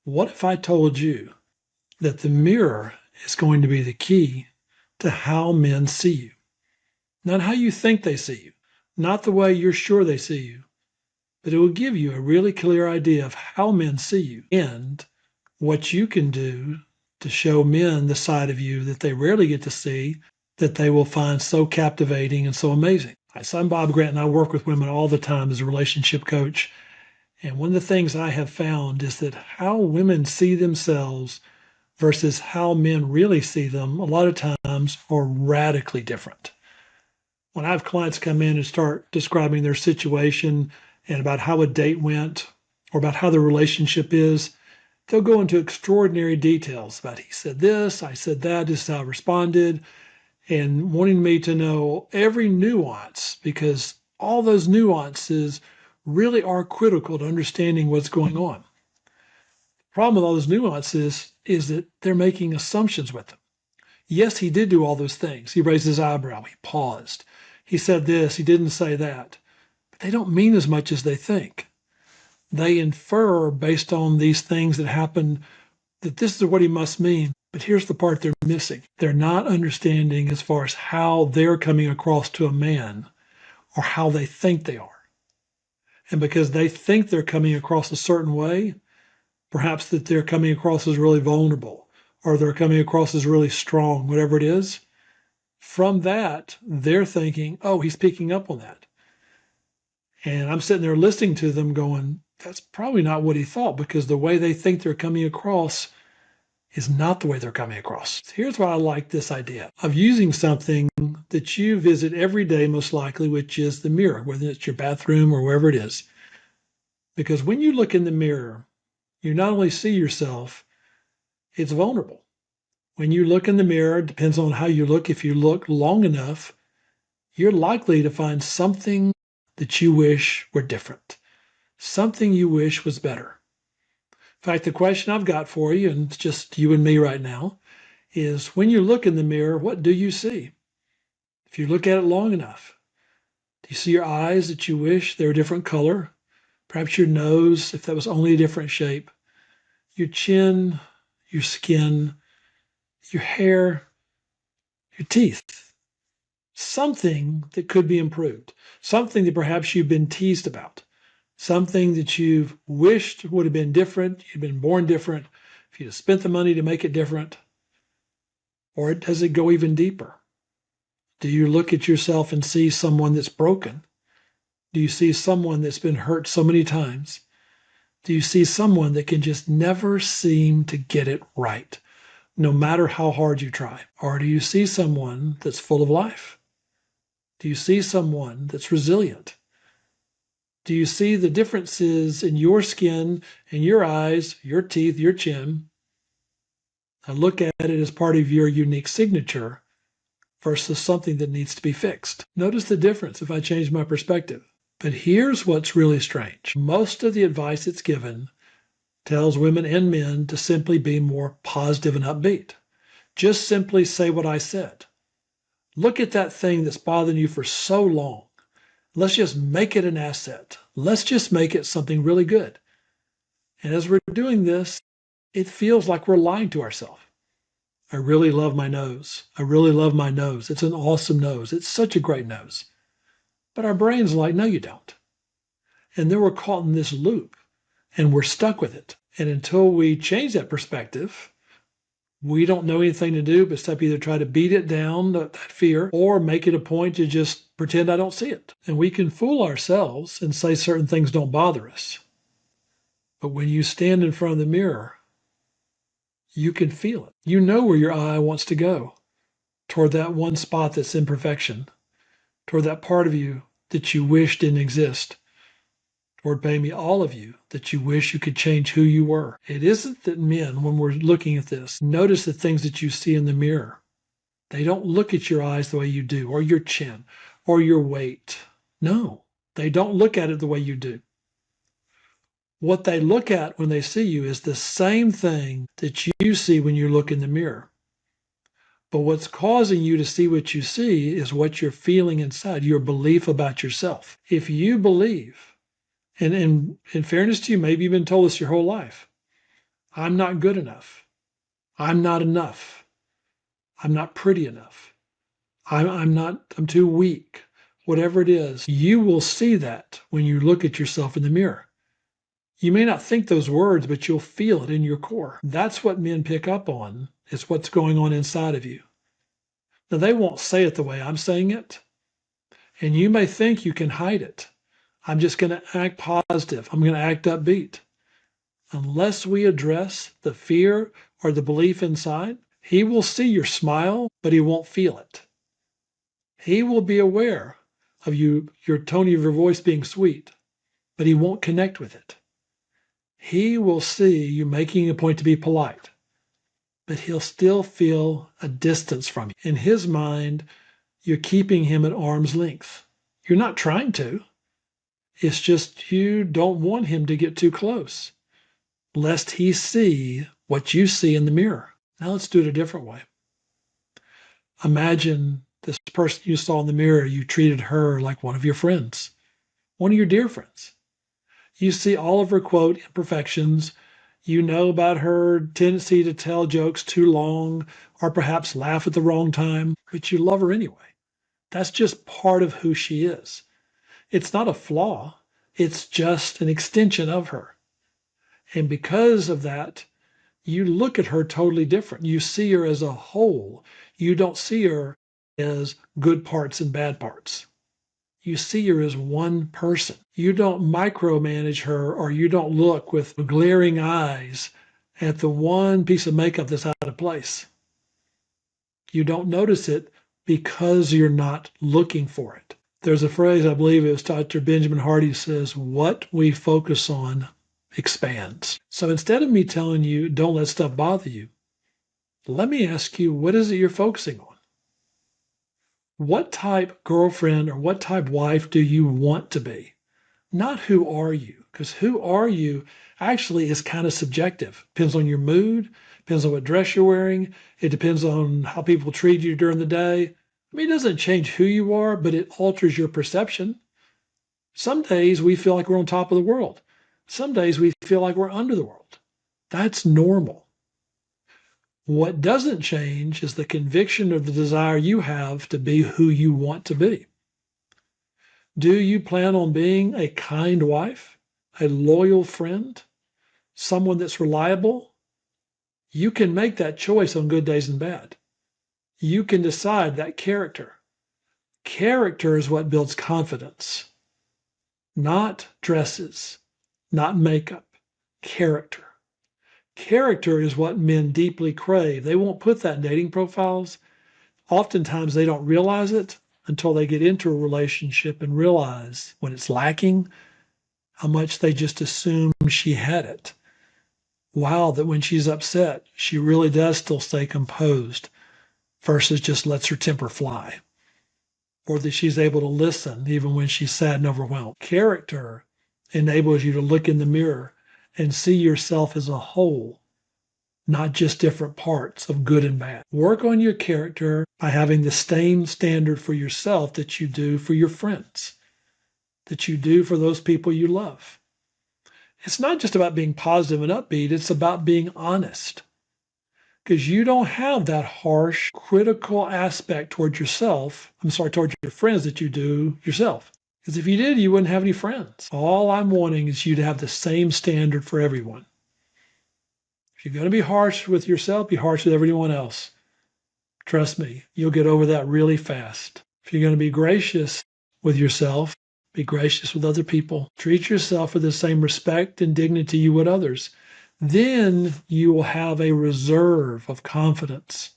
What if I told you that the mirror is going to be the key to how men see you? Not how you think they see you, not the way you're sure they see you, but it will give you a really clear idea of how men see you and what you can do to show men the side of you that they rarely get to see, that they will find so captivating and so amazing. Hi, so I'm Bob Grant, and I work with women all the time as a relationship coach. And one of the things I have found is that how women see themselves versus how men really see them a lot of times are radically different. When I have clients come in and start describing their situation and about how a date went or about how their relationship is, they'll go into extraordinary details about he said this, I said that, this is how I responded, and wanting me to know every nuance because all those nuances really are critical to understanding what's going on. The problem with all those nuances is that they're making assumptions with them. Yes, he did do all those things. He raised his eyebrow. He paused. He said this. He didn't say that. But they don't mean as much as they think. They infer based on these things that happen that this is what he must mean. But here's the part they're missing. They're not understanding as far as how they're coming across to a man or how they think they are. And because they think they're coming across a certain way, perhaps that they're coming across as really vulnerable or they're coming across as really strong, whatever it is. From that, they're thinking, oh, he's picking up on that. And I'm sitting there listening to them going, that's probably not what he thought because the way they think they're coming across is not the way they're coming across. Here's why I like this idea of using something that you visit every day, most likely, which is the mirror, whether it's your bathroom or wherever it is. Because when you look in the mirror, you not only see yourself, it's vulnerable. When you look in the mirror, it depends on how you look. If you look long enough, you're likely to find something that you wish were different, something you wish was better. In fact, the question I've got for you, and it's just you and me right now, is when you look in the mirror, what do you see? If you look at it long enough, do you see your eyes that you wish they were a different color? Perhaps your nose, if that was only a different shape, your chin, your skin, your hair, your teeth. Something that could be improved, something that perhaps you've been teased about, something that you've wished would have been different, you've been born different, if you'd have spent the money to make it different. Or does it go even deeper? Do you look at yourself and see someone that's broken? Do you see someone that's been hurt so many times? Do you see someone that can just never seem to get it right, no matter how hard you try? Or do you see someone that's full of life? Do you see someone that's resilient? Do you see the differences in your skin, in your eyes, your teeth, your chin? And look at it as part of your unique signature versus something that needs to be fixed. Notice the difference if I change my perspective. But here's what's really strange. Most of the advice that's given tells women and men to simply be more positive and upbeat. Just simply say what I said. Look at that thing that's bothering you for so long. Let's just make it an asset. Let's just make it something really good. And as we're doing this, it feels like we're lying to ourselves. I really love my nose. I really love my nose. It's an awesome nose. It's such a great nose. But our brain's like, no, you don't. And then we're caught in this loop and we're stuck with it. And until we change that perspective, we don't know anything to do but step either try to beat it down, that fear, or make it a point to just pretend I don't see it. And we can fool ourselves and say certain things don't bother us. But when you stand in front of the mirror, you can feel it. You know where your eye wants to go, toward that one spot that's imperfection, toward that part of you that you wish didn't exist, toward maybe all of you that you wish you could change who you were. It isn't that men, when we're looking at this, notice the things that you see in the mirror. They don't look at your eyes the way you do, or your chin, or your weight. No, they don't look at it the way you do. What they look at when they see you is the same thing that you see when you look in the mirror. But what's causing you to see what you see is what you're feeling inside, your belief about yourself. If you believe, and in fairness to you, maybe you've been told this your whole life, I'm not good enough. I'm not enough. I'm not pretty enough. I'm too weak. Whatever it is, you will see that when you look at yourself in the mirror. You may not think those words, but you'll feel it in your core. That's what men pick up on, is what's going on inside of you. Now, they won't say it the way I'm saying it, and you may think you can hide it. I'm just going to act positive. I'm going to act upbeat. Unless we address the fear or the belief inside, he will see your smile, but he won't feel it. He will be aware of your tone of your voice being sweet, but he won't connect with it. He will see you making a point to be polite, but he'll still feel a distance from you. In his mind, you're keeping him at arm's length. You're not trying to. It's just you don't want him to get too close, lest he see what you see in the mirror. Now let's do it a different way. Imagine this person you saw in the mirror, you treated her like one of your friends, one of your dear friends. You see all of her, quote, imperfections. You know about her tendency to tell jokes too long or perhaps laugh at the wrong time, but you love her anyway. That's just part of who she is. It's not a flaw. It's just an extension of her. And because of that, you look at her totally different. You see her as a whole. You don't see her as good parts and bad parts. You see her as one person. You don't micromanage her, or you don't look with glaring eyes at the one piece of makeup that's out of place. You don't notice it because you're not looking for it. There's a phrase, I believe it was Dr. Benjamin Hardy, says, what we focus on expands. So instead of me telling you, don't let stuff bother you, let me ask you, what is it you're focusing on? What type girlfriend or what type wife do you want to be? Not who are you, because who are you actually is kind of subjective. Depends on your mood, depends on what dress you're wearing. It depends on how people treat you during the day. I mean, it doesn't change who you are, but it alters your perception. Some days we feel like we're on top of the world. Some days we feel like we're under the world. That's normal. What doesn't change is the conviction or the desire you have to be who you want to be. Do you plan on being a kind wife, a loyal friend, someone that's reliable? You can make that choice on good days and bad. You can decide that character. Character is what builds confidence, not dresses, not makeup. Character. Character is what men deeply crave. They won't put that in dating profiles. Oftentimes they don't realize it until they get into a relationship and realize when it's lacking, how much they just assume she had it. Wow, that when she's upset, she really does still stay composed versus just lets her temper fly. Or that she's able to listen even when she's sad and overwhelmed. Character enables you to look in the mirror and see yourself as a whole, not just different parts of good and bad. Work on your character by having the same standard for yourself that you do for your friends, that you do for those people you love. It's not just about being positive and upbeat, it's about being honest. Because you don't have that harsh, critical aspect toward yourself, toward your friends that you do yourself. Because if you did, you wouldn't have any friends. All I'm wanting is you to have the same standard for everyone. If you're going to be harsh with yourself, be harsh with everyone else. Trust me, you'll get over that really fast. If you're going to be gracious with yourself, be gracious with other people. Treat yourself with the same respect and dignity you would others. Then you will have a reserve of confidence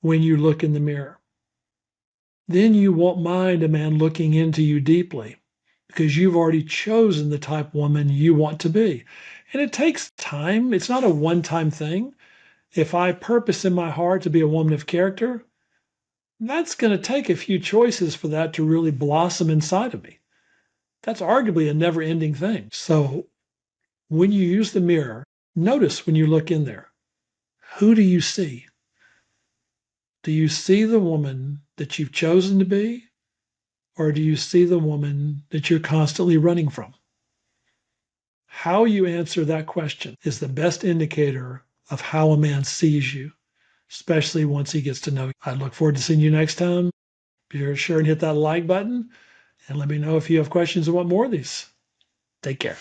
when you look in the mirror. Then you won't mind a man looking into you deeply because you've already chosen the type of woman you want to be. And it takes time. It's not a one-time thing. If I purpose in my heart to be a woman of character, that's going to take a few choices for that to really blossom inside of me. That's arguably a never-ending thing. So when you use the mirror, notice when you look in there, who do you see? Do you see the woman that you've chosen to be, or do you see the woman that you're constantly running from? How you answer that question is the best indicator of how a man sees you, especially once he gets to know you. I look forward to seeing you next time. Be sure and hit that like button and let me know if you have questions or want more of these. Take care.